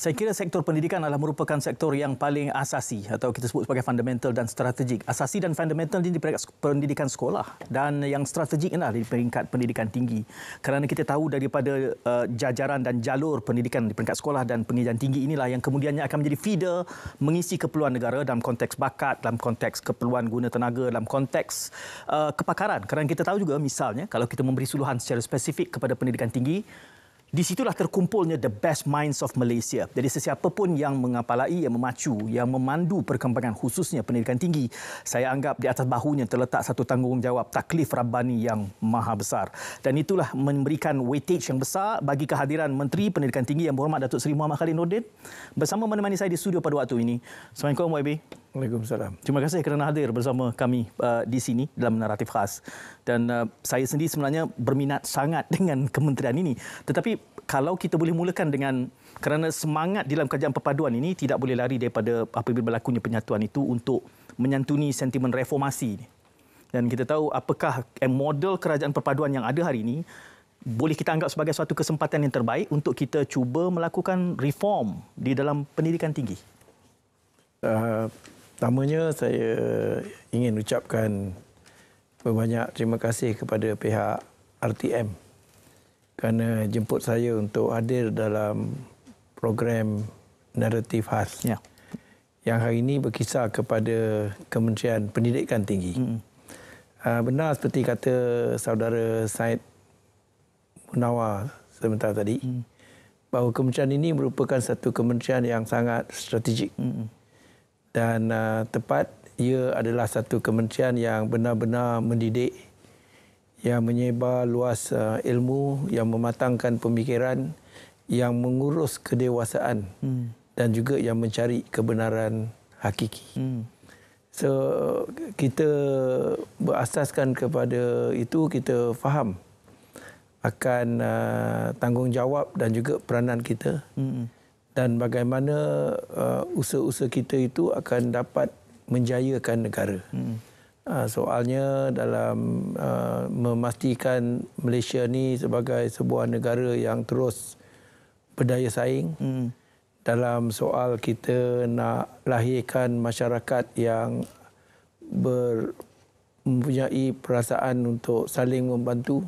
Saya kira sektor pendidikan adalah merupakan sektor yang paling asasi atau kita sebut sebagai fundamental dan strategik. Asasi dan fundamental di peringkat pendidikan sekolah dan yang strategik adalah di peringkat pendidikan tinggi. Kerana kita tahu daripada jajaran dan jalur pendidikan di peringkat sekolah dan pendidikan tinggi inilah yang kemudiannya akan menjadi feeder mengisi keperluan negara dalam konteks bakat, dalam konteks keperluan guna tenaga, dalam konteks kepakaran. Kerana kita tahu juga misalnya kalau kita memberi suluhan secara spesifik kepada pendidikan tinggi, di situlah terkumpulnya the best minds of Malaysia. Jadi sesiapa pun yang mengapalai, yang memacu, yang memandu perkembangan khususnya pendidikan tinggi, saya anggap di atas bahunya terletak satu tanggungjawab taklif Rabbani yang maha besar. Dan itulah memberikan weightage yang besar bagi kehadiran Menteri Pendidikan Tinggi Yang Berhormat Datuk Seri Muhammad Khalid Nordin bersama menemani saya di studio pada waktu ini. Assalamualaikum YB. Waalaikumsalam. Terima kasih kerana hadir bersama kami di sini dalam Naratif Khas. Dan saya sendiri sebenarnya berminat sangat dengan kementerian ini. Tetapi kalau kita boleh mulakan dengan, kerana semangat dalam kajian perpaduan ini tidak boleh lari daripada apabila berlakunya penyatuan itu untuk menyantuni sentimen reformasi. Dan kita tahu apakah model kerajaan perpaduan yang ada hari ini boleh kita anggap sebagai suatu kesempatan yang terbaik untuk kita cuba melakukan reform di dalam pendidikan tinggi. Pertamanya saya ingin ucapkan berbanyak terima kasih kepada pihak RTM kerana jemput saya untuk hadir dalam program Naratif Khas yang hari ini berkisar kepada Kementerian Pendidikan Tinggi. Benar seperti kata saudara Syed Munawar sebentar tadi, bahawa kementerian ini merupakan satu kementerian yang sangat strategik. Dan tepat, ia adalah satu kementerian yang benar-benar mendidik, yang menyebar luas ilmu, yang mematangkan pemikiran, yang mengurus kedewasaan dan juga yang mencari kebenaran hakiki. So, kita berasaskan kepada itu, kita faham akan tanggungjawab dan juga peranan kita. Dan bagaimana usaha-usaha kita itu akan dapat menjayakan negara. Soalnya dalam memastikan Malaysia ni sebagai sebuah negara yang terus berdaya saing, dalam soal kita nak lahirkan masyarakat yang mempunyai perasaan untuk saling membantu,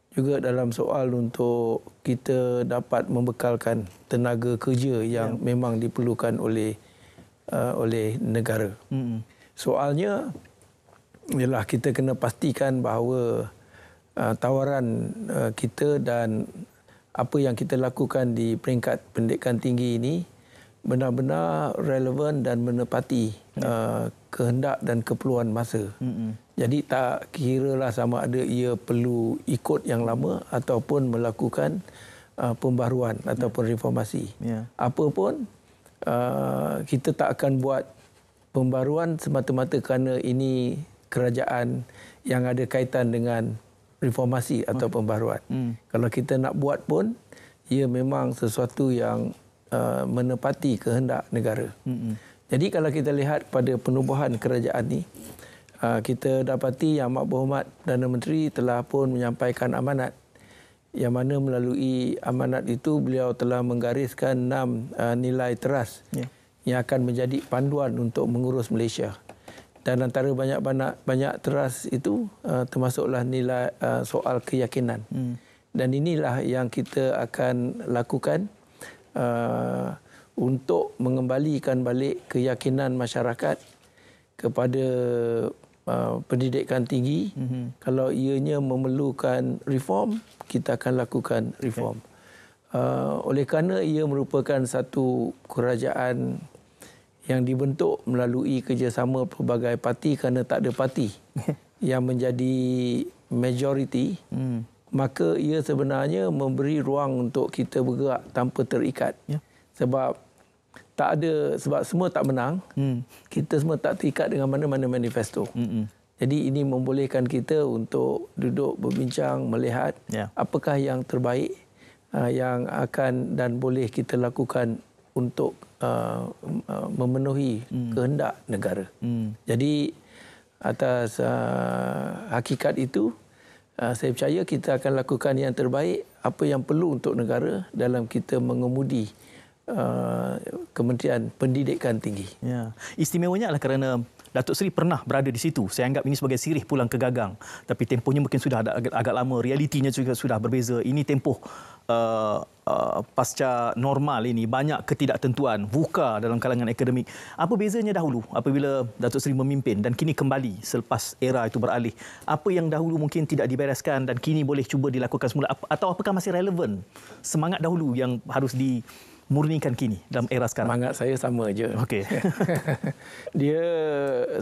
juga dalam soal untuk kita dapat membekalkan tenaga kerja yang memang diperlukan oleh negara. Soalnya ialah kita kena pastikan bahawa tawaran kita dan apa yang kita lakukan di peringkat pendidikan tinggi ini benar-benar relevan dan menepati kehendak dan keperluan masa. Jadi tak kiralah sama ada ia perlu ikut yang lama ataupun melakukan pembaruan ataupun reformasi. Apa pun, kita tak akan buat pembaruan semata-mata kerana ini kerajaan yang ada kaitan dengan reformasi atau pembaruan. Kalau kita nak buat pun, ia memang sesuatu yang menepati kehendak negara. Jadi kalau kita lihat pada penubuhan kerajaan ini, kita dapati Yang Amat Berhormat Perdana Menteri telah pun menyampaikan amanat, yang mana melalui amanat itu beliau telah menggariskan 6 nilai teras yang akan menjadi panduan untuk mengurus Malaysia. Dan antara banyak teras itu termasuklah nilai soal keyakinan. Dan inilah yang kita akan lakukan untuk mengembalikan balik keyakinan masyarakat kepada pendidikan tinggi. Kalau ianya memerlukan reform, kita akan lakukan reform. Oleh kerana ia merupakan satu kerajaan yang dibentuk melalui kerjasama pelbagai parti, kerana tak ada parti yang menjadi majoriti, maka ia sebenarnya memberi ruang untuk kita bergerak tanpa terikat. Sebab semua tak menang, kita semua tak terikat dengan mana-mana manifesto. Jadi ini membolehkan kita untuk duduk berbincang, melihat apakah yang terbaik yang akan dan boleh kita lakukan untuk memenuhi kehendak negara. Jadi atas hakikat itu, saya percaya kita akan lakukan yang terbaik, apa yang perlu untuk negara dalam kita mengemudi Kementerian Pendidikan Tinggi. Ya. Istimewanya adalah kerana Datuk Seri pernah berada di situ. Saya anggap ini sebagai sirih pulang ke gagang. Tapi tempohnya mungkin sudah agak lama. Realitinya juga sudah berbeza. Ini tempoh pasca normal ini. Banyak ketidaktentuan. VUCA dalam kalangan akademik. Apa bezanya dahulu apabila Datuk Seri memimpin dan kini kembali selepas era itu beralih? Apa yang dahulu mungkin tidak dibereskan dan kini boleh cuba dilakukan semula? Atau apakah masih relevan semangat dahulu yang harus dimurnikan kini dalam era sekarang? Semangat saya sama je. Okey.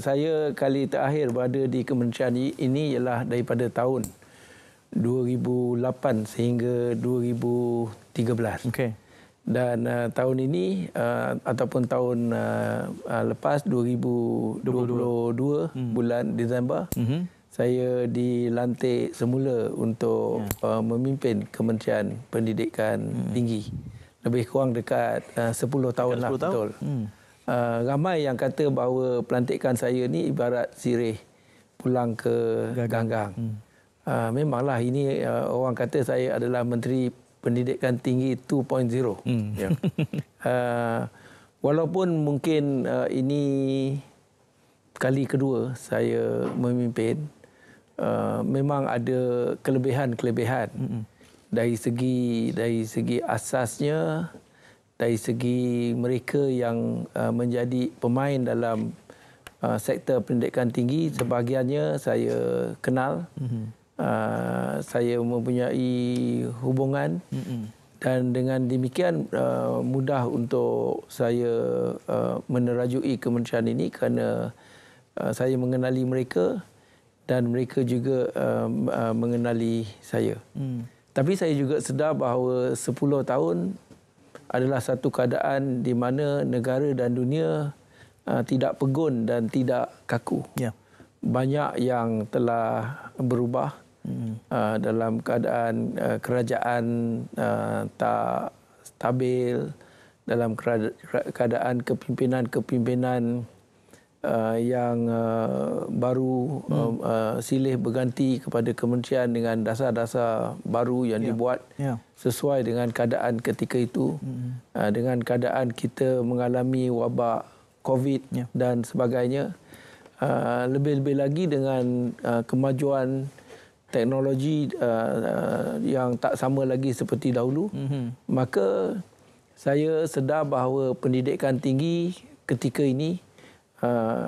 Saya kali terakhir berada di kementerian ini ialah daripada tahun 2008 sehingga 2013. Okey. Dan tahun ini ataupun tahun lepas 2022 bulan Disember, saya dilantik semula untuk memimpin Kementerian Pendidikan Tinggi. Lebih kurang dekat 10 tahun lah. 10 tahun? Betul. Ramai yang kata bahawa pelantikan saya ni ibarat sirih pulang ke ganggang. Memanglah ini orang kata saya adalah Menteri Pendidikan Tinggi 2.0. Ya. Walaupun mungkin ini kali kedua saya memimpin, memang ada kelebihan-kelebihan. Dari segi asasnya, dari segi mereka yang menjadi pemain dalam sektor pendidikan tinggi, sebahagiannya saya kenal. Saya mempunyai hubungan dan dengan demikian mudah untuk saya menerajui kementerian ini kerana saya mengenali mereka dan mereka juga mengenali saya. Tapi saya juga sedar bahawa 10 tahun adalah satu keadaan di mana negara dan dunia tidak pegun dan tidak kaku. Ya. Banyak yang telah berubah dalam keadaan kerajaan tak stabil, dalam keadaan kepimpinan yang baru silih berganti kepada kementerian dengan dasar-dasar baru yang dibuat sesuai dengan keadaan ketika itu. Dengan keadaan kita mengalami wabak COVID dan sebagainya. Lebih-lebih lagi dengan kemajuan teknologi yang tak sama lagi seperti dahulu. Maka saya sedar bahawa pendidikan tinggi ketika ini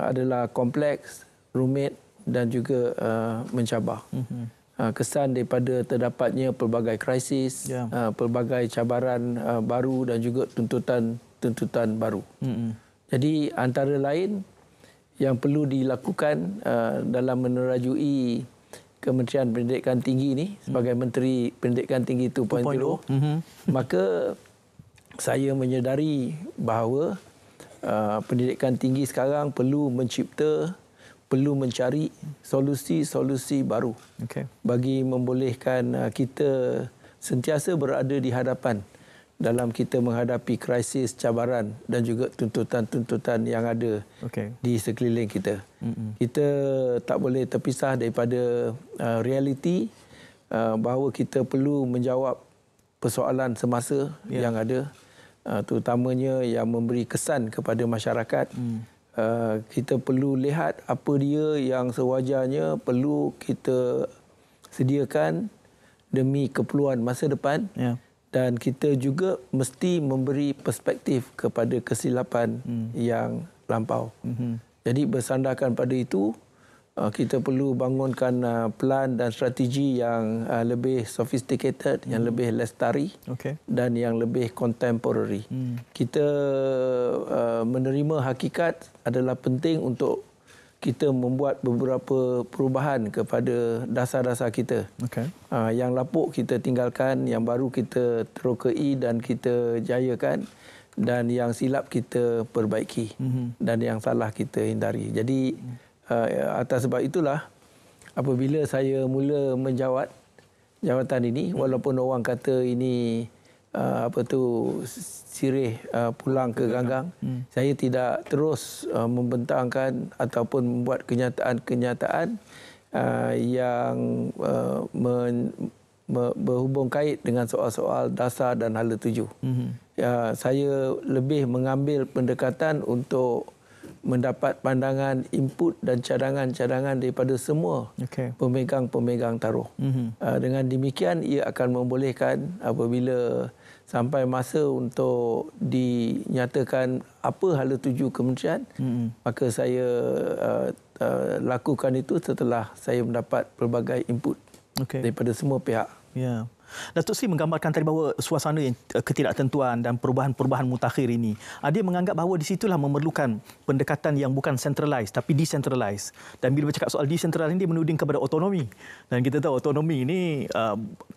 adalah kompleks, rumit dan juga mencabar. Kesan daripada terdapatnya pelbagai krisis, pelbagai cabaran baru dan juga tuntutan baru. Jadi antara lain yang perlu dilakukan dalam menerajui Kementerian Pendidikan Tinggi ini sebagai Menteri Pendidikan Tinggi 2.0, maka saya menyedari bahawa pendidikan tinggi sekarang perlu mencari solusi-solusi baru bagi membolehkan kita sentiasa berada di hadapan dalam kita menghadapi krisis, cabaran dan juga tuntutan-tuntutan yang ada di sekeliling kita. Kita tak boleh terpisah daripada realiti bahawa kita perlu menjawab persoalan semasa yang ada, terutamanya yang memberi kesan kepada masyarakat. Kita perlu lihat apa dia yang sewajarnya perlu kita sediakan demi keperluan masa depan. Dan kita juga mesti memberi perspektif kepada kesilapan yang lampau. Jadi bersandarkan pada itu, kita perlu bangunkan plan dan strategi yang lebih sophisticated, yang lebih lestari dan yang lebih contemporary. Kita menerima hakikat adalah penting untuk kita membuat beberapa perubahan kepada dasar-dasar kita. Yang lapuk kita tinggalkan, yang baru kita terokai dan kita jayakan, dan yang silap kita perbaiki, dan yang salah kita hindari. Jadi atas sebab itulah apabila saya mula menjawat jawatan ini, walaupun orang kata ini sirih pulang ke ganggang, saya tidak terus membentangkan ataupun membuat kenyataan-kenyataan yang berhubung kait dengan soal-soal dasar dan hala tuju. Ya, saya lebih mengambil pendekatan untuk mendapat pandangan, input dan cadangan-cadangan daripada semua pemegang-pemegang taruh. Dengan demikian ia akan membolehkan apabila sampai masa untuk dinyatakan apa hala tuju kementerian, maka saya lakukan itu setelah saya mendapat pelbagai input daripada semua pihak. Ya. Datuk Seri menggambarkan tadi bahawa suasana yang ketidaktentuan dan perubahan-perubahan mutakhir ini, dia menganggap bahawa di situlah memerlukan pendekatan yang bukan centralized tapi decentralized. Dan bila bercakap soal decentralized ini, dia menuding kepada otonomi. Dan kita tahu otonomi ini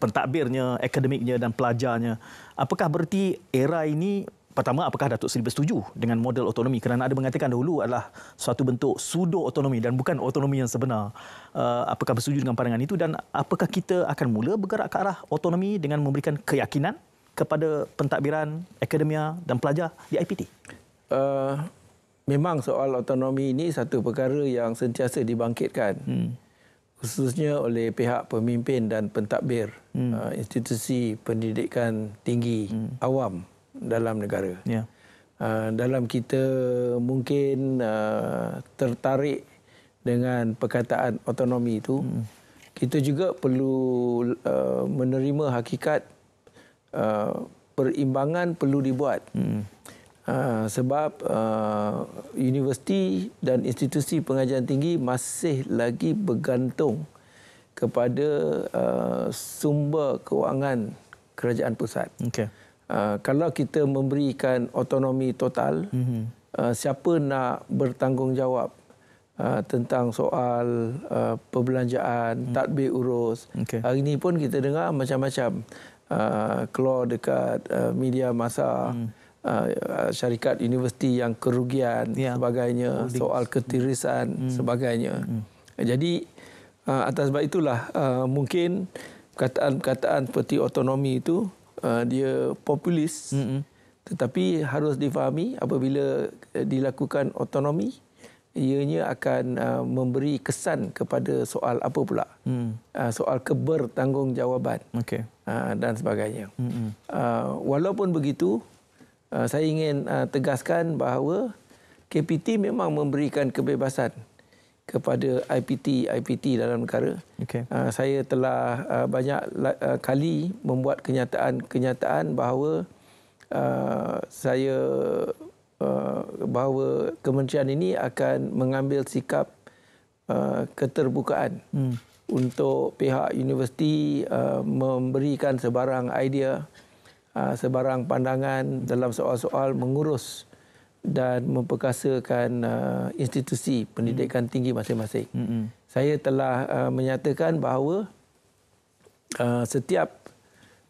pentadbirnya, akademiknya dan pelajarnya. Apakah berarti era ini, pertama, apakah Datuk Seri bersetuju dengan model otonomi? Kerana ada mengatakan dahulu adalah suatu bentuk pseudo-otonomi dan bukan otonomi yang sebenar. Apakah bersetuju dengan pandangan itu dan apakah kita akan mula bergerak ke arah otonomi dengan memberikan keyakinan kepada pentadbiran, akademia dan pelajar di IPT? Memang soal otonomi ini satu perkara yang sentiasa dibangkitkan. Khususnya oleh pihak pemimpin dan pentadbir institusi pendidikan tinggi awam dalam negara. Dalam kita mungkin tertarik dengan perkataan otonomi itu, kita juga perlu menerima hakikat perimbangan perlu dibuat. Sebab universiti dan institusi pengajian tinggi masih lagi bergantung kepada sumber kewangan kerajaan pusat. Kalau kita memberikan otonomi total, siapa nak bertanggungjawab tentang soal perbelanjaan, tadbir urus. Hari ini pun kita dengar macam-macam keluar dekat media masa, syarikat universiti yang kerugian, sebagainya, soal ketirisan, sebagainya. Jadi atas sebab itulah mungkin perkataan-perkataan seperti otonomi itu dia populis, tetapi harus difahami apabila dilakukan otonomi, ianya akan memberi kesan kepada soal apa pula? Soal kebertanggungjawab dan sebagainya. Walaupun begitu, saya ingin tegaskan bahawa KPT memang memberikan kebebasan kepada IPT dalam negara. Saya telah banyak kali membuat kenyataan bahawa bahawa kementerian ini akan mengambil sikap keterbukaan untuk pihak universiti memberikan sebarang idea, sebarang pandangan dalam soal-soal mengurus dan memperkasakan institusi pendidikan tinggi masing-masing. Saya telah menyatakan bahawa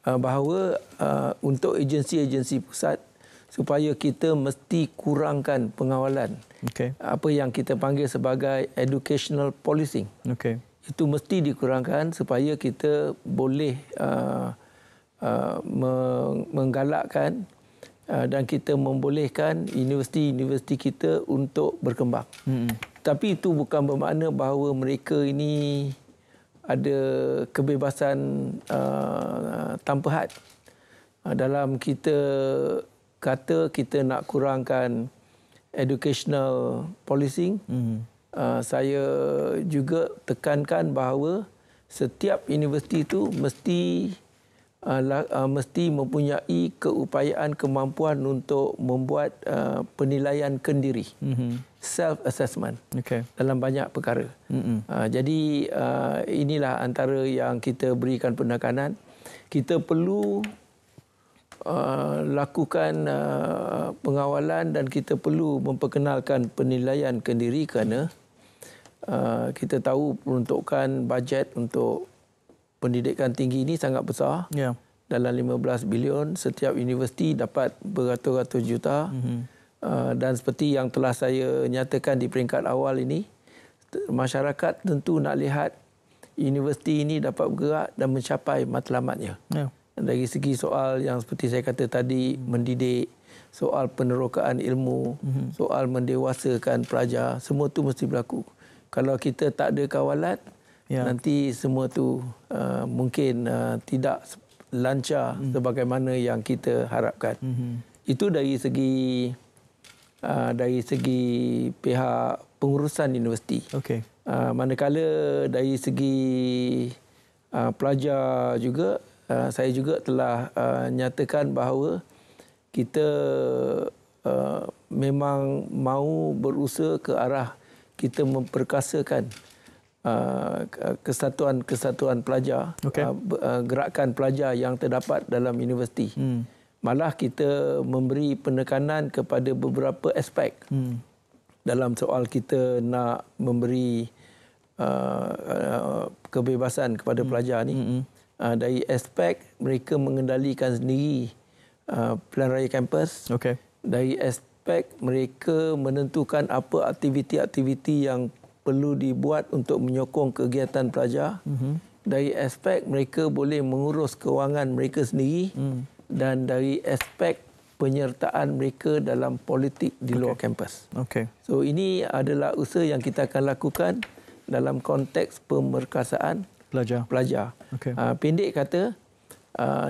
bahawa untuk agensi-agensi pusat, supaya kita mesti kurangkan pengawalan. Apa yang kita panggil sebagai educational policing. Itu mesti dikurangkan supaya kita boleh menggalakkan dan kita membolehkan universiti-universiti kita untuk berkembang. Tapi itu bukan bermakna bahawa mereka ini ada kebebasan tanpa had. Dalam kita kata kita nak kurangkan educational policing, saya juga tekankan bahawa setiap universiti itu mesti mempunyai keupayaan, kemampuan untuk membuat penilaian kendiri, self-assessment dalam banyak perkara. Jadi inilah antara yang kita berikan penekanan. Kita perlu lakukan pengawalan dan kita perlu memperkenalkan penilaian kendiri kerana kita tahu peruntukan bajet untuk pendidikan tinggi ini sangat besar. Dalam 15 bilion, setiap universiti dapat beratus-ratus juta. Dan seperti yang telah saya nyatakan di peringkat awal ini, masyarakat tentu nak lihat universiti ini dapat bergerak dan mencapai matlamatnya. Dari segi soal yang seperti saya kata tadi, mendidik, soal penerokaan ilmu, soal mendewasakan pelajar, semua itu mesti berlaku. Kalau kita tak ada kawalan, nanti semua tu mungkin tidak lancar sebagaimana yang kita harapkan. Itu dari segi pihak pengurusan universiti. Okey. Manakala dari segi pelajar juga, saya juga telah nyatakan bahawa kita memang mahu berusaha ke arah kita memperkasakan kesatuan pelajar, gerakan pelajar yang terdapat dalam universiti. Malah kita memberi penekanan kepada beberapa aspek dalam soal kita nak memberi kebebasan kepada pelajar ni. Dari aspek mereka mengendalikan sendiri pilihan raya kampus. Dari aspek mereka menentukan apa aktiviti-aktiviti yang perlu dibuat untuk menyokong kegiatan pelajar. Dari aspek mereka boleh mengurus kewangan mereka sendiri. Dan dari aspek penyertaan mereka dalam politik di luar kampus. So ini adalah usaha yang kita akan lakukan dalam konteks pemerkasaan pelajar. Pendek kata,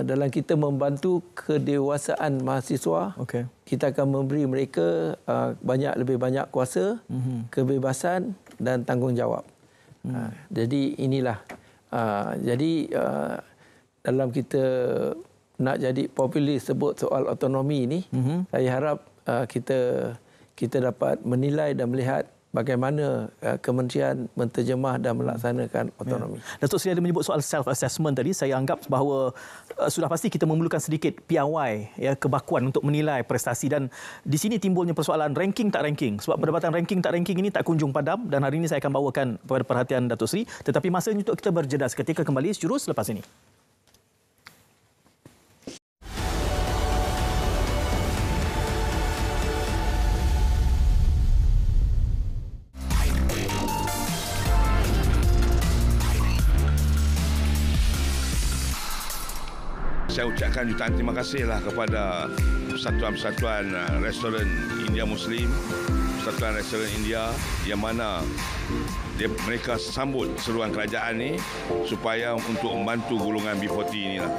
dalam kita membantu kedewasaan mahasiswa, kita akan memberi mereka lebih banyak kuasa, kebebasan dan tanggungjawab. Jadi inilah. Dalam kita nak jadi populis sebut soal autonomi ini, saya harap kita dapat menilai dan melihat bagaimana kementerian menterjemah dan melaksanakan autonomi. Datuk Seri ada menyebut soal self-assessment tadi. Saya anggap bahawa sudah pasti kita memerlukan sedikit piawai, kebakuan untuk menilai prestasi, dan di sini timbulnya persoalan ranking tak ranking. Sebab perdebatan ranking tak ranking ini tak kunjung padam, dan hari ini saya akan bawakan kepada perhatian Datuk Seri. Tetapi masanya untuk kita berjeda seketika, kembali jurus selepas ini. Saya ucapkan jutaan terima kasihlah kepada persatuan-persatuan restoran India Muslim, persatuan restoran India yang mana mereka sambut seruan kerajaan ni supaya untuk membantu golongan B40 inilah.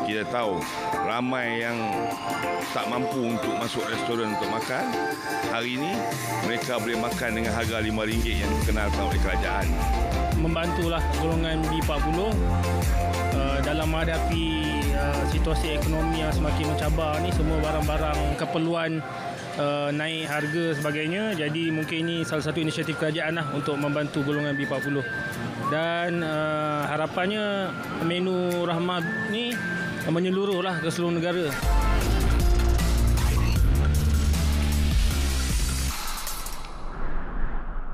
Kita tahu ramai yang tak mampu untuk masuk restoran untuk makan. Hari ini mereka boleh makan dengan harga RM5 yang dikenalkan oleh kerajaan. Membantulah golongan B40 dalam menghadapi situasi ekonomi yang semakin mencabar ni. Semua barang-barang keperluan naik harga sebagainya. Jadi mungkin ini salah satu inisiatif kerajaan lah untuk membantu golongan B40. Dan harapannya menu rahmah ni menyeluruhlah ke seluruh negara.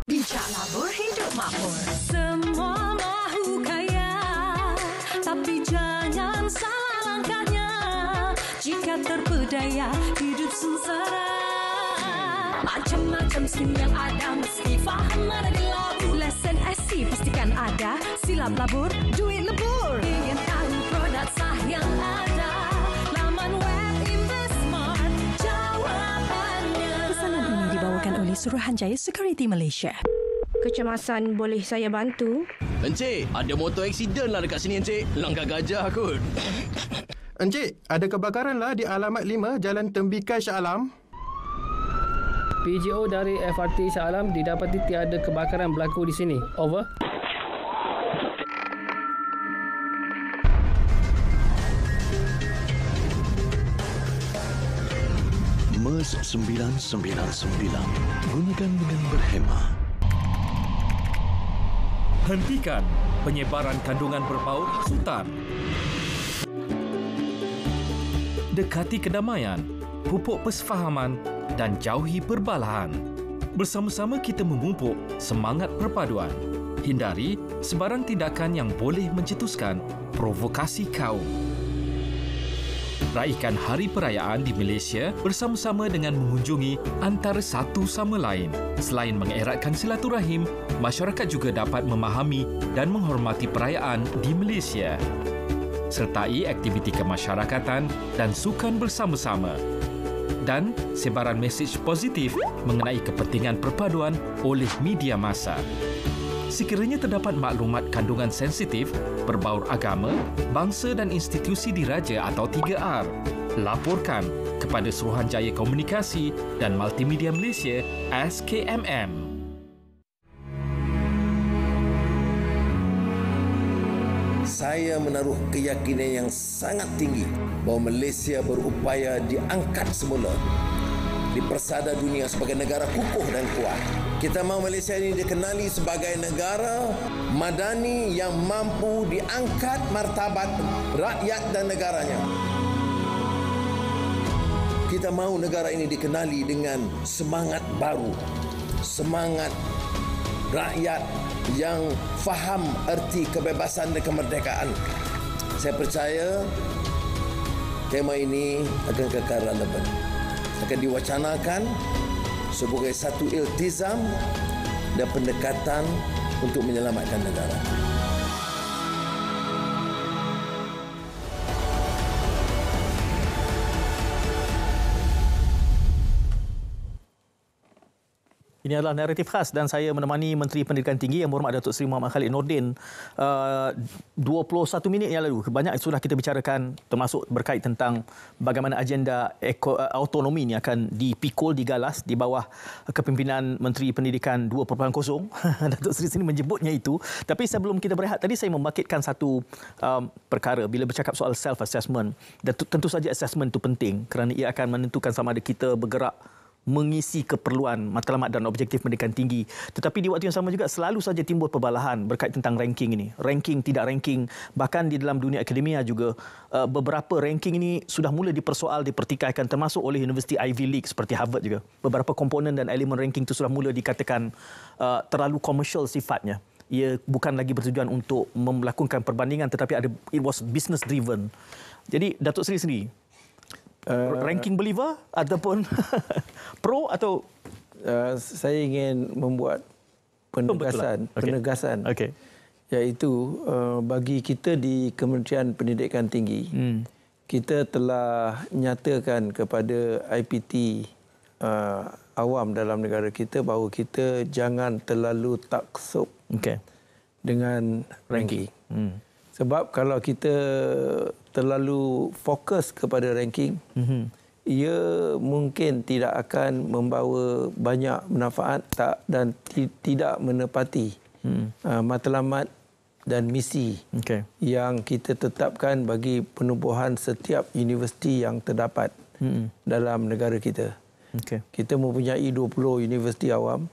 Bijak labur hidup makmur. Semua mahu kaya, tapi jangan salah langkahnya. Jika terpedaya hidup sengsara, macam-macam sim yang ada, mesti faham mana gelabur. Lesen SC pastikan ada, silap labur, duit lebur. Ingin tahu produk sah yang ada, laman web Investmart jawapannya. Pesanan ini dibawakan oleh Suruhanjaya Security Malaysia. Kecemasan boleh saya bantu? Encik, ada motor aksiden lah dekat sini, Encik. Langkah gajah kot. Encik, ada kebakaran lah di alamat 5 Jalan Tembikai Shah Alam. PGO dari FRT Shah Alam didapati tiada kebakaran berlaku di sini. Over. MERS 999. Gunakan dengan berhemah. Hentikan penyebaran kandungan berbau hasutan. Dekati kedamaian, pupuk persefahaman dan jauhi perbalahan. Bersama-sama kita memupuk semangat perpaduan. Hindari sebarang tindakan yang boleh mencetuskan provokasi kaum. Raikan hari perayaan di Malaysia bersama-sama dengan mengunjungi antara satu sama lain. Selain mengeratkan silaturahim, masyarakat juga dapat memahami dan menghormati perayaan di Malaysia. Sertai aktiviti kemasyarakatan dan sukan bersama-sama. Dan sebaran mesej positif mengenai kepentingan perpaduan oleh media massa. sekiranya terdapat maklumat kandungan sensitif, berbaur agama, bangsa dan institusi diraja atau 3R. Laporkan kepada Suruhanjaya Komunikasi dan Multimedia Malaysia SKMM. Saya menaruh keyakinan yang sangat tinggi bahawa Malaysia berupaya diangkat semula di persada dunia sebagai negara kukuh dan kuat. Kita mahu Malaysia ini dikenali sebagai negara madani yang mampu diangkat martabat rakyat dan negaranya. Kita mahu negara ini dikenali dengan semangat baru, semangat rakyat yang faham erti kebebasan dan kemerdekaan. Saya percaya tema ini akan kekal relevan, akan diwacanakan sebagai satu iltizam dan pendekatan untuk menyelamatkan negara. Ini adalah naratif khas dan saya menemani Menteri Pendidikan Tinggi Yang Berhormat Datuk Seri Muhammad Khalid Nordin 21 minit yang lalu. Banyak sudah kita bicarakan termasuk berkait tentang bagaimana agenda autonomi ini akan dipikul, digalas di bawah kepimpinan Menteri Pendidikan 2.0. Datuk Seri sini menyebutnya itu. Tapi sebelum kita berehat tadi, saya membangkitkan satu perkara bila bercakap soal self-assessment. Dan tentu saja assessment itu penting kerana ia akan menentukan sama ada kita bergerak mengisi keperluan matlamat dan objektif pendidikan tinggi. Tetapi di waktu yang sama juga selalu saja timbul perbalahan berkait tentang ranking ini. Ranking, tidak ranking. Bahkan di dalam dunia akademia juga beberapa ranking ini sudah mula dipersoal, dipertikaikan termasuk oleh Universiti Ivy League seperti Harvard juga. Beberapa komponen dan elemen ranking itu sudah mula dikatakan terlalu komersial sifatnya. Ia bukan lagi bertujuan untuk melakukan perbandingan tetapi it was business driven. Jadi Datuk Seri sendiri ranking believer ataupun pro atau saya ingin membuat penegasan okay. Iaitu bagi kita di Kementerian Pendidikan Tinggi kita telah nyatakan kepada IPT awam dalam negara kita bahawa kita jangan terlalu taksub dengan ranking. Sebab kalau kita terlalu fokus kepada ranking, ia mungkin tidak akan membawa banyak manfaat dan tidak menepati matlamat dan misi yang kita tetapkan bagi penubuhan setiap universiti yang terdapat dalam negara kita. Kita mempunyai 20 universiti awam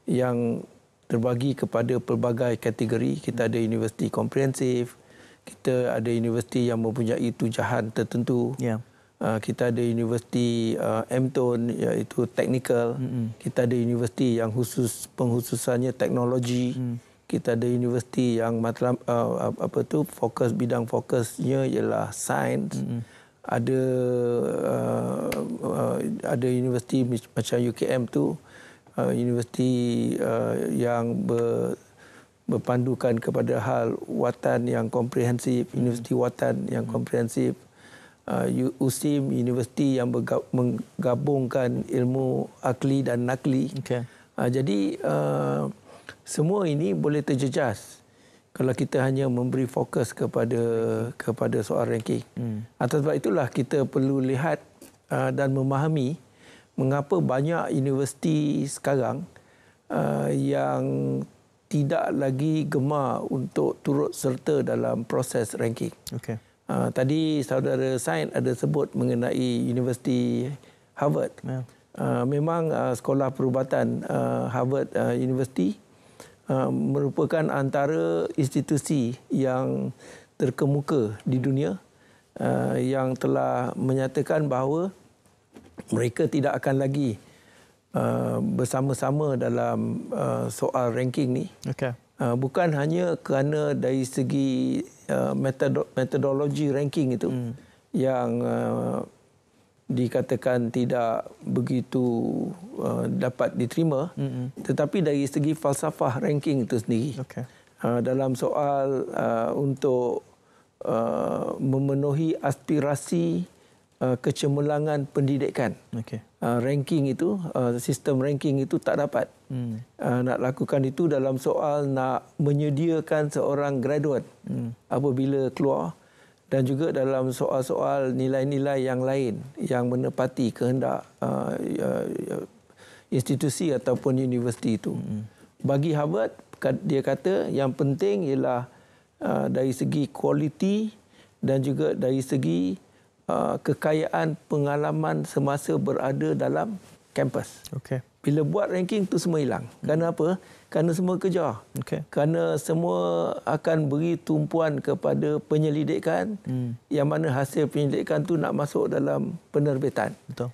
yang terbagi kepada pelbagai kategori. Kita ada universiti komprehensif, kita ada universiti yang mempunyai tujuan tertentu. Kita ada universiti MTON iaitu teknikal. Kita ada universiti yang penghususannya teknologi. Kita ada universiti yang fokus bidang fokusnya ialah sains. Ada universiti macam UKM tu universiti yang berpandukan kepada hal watan yang komprehensif, universiti watan yang komprehensif, USIM, universiti yang menggabungkan ilmu akli dan nakli. Jadi semua ini boleh terjejas kalau kita hanya memberi fokus kepada soal ranking. Atas sebab itulah kita perlu lihat dan memahami mengapa banyak universiti sekarang yang tidak lagi gemar untuk turut serta dalam proses ranking. Tadi saudara Sain ada sebut mengenai Universiti Harvard. Memang sekolah perubatan Harvard University merupakan antara institusi yang terkemuka di dunia yang telah menyatakan bahawa mereka tidak akan lagi bersama-sama dalam soal ranking ni. Bukan hanya kerana dari segi metodologi ranking itu yang dikatakan tidak begitu dapat diterima, tetapi dari segi falsafah ranking itu sendiri. Dalam soal untuk memenuhi aspirasi kecemerlangan pendidikan. ranking itu, sistem ranking itu tak dapat. Nak lakukan itu dalam soal nak menyediakan seorang graduate apabila keluar, dan juga dalam soal-soal nilai-nilai yang lain yang menepati kehendak institusi ataupun universiti itu. Bagi Harvard, dia kata yang penting ialah dari segi kualiti dan juga dari segi kekayaan pengalaman semasa berada dalam kampus. Okey. Bila buat ranking tu semua hilang. Kerana apa? Kerana semua kejar. Kerana semua akan beri tumpuan kepada penyelidikan yang mana hasil penyelidikan tu nak masuk dalam penerbitan. Betul.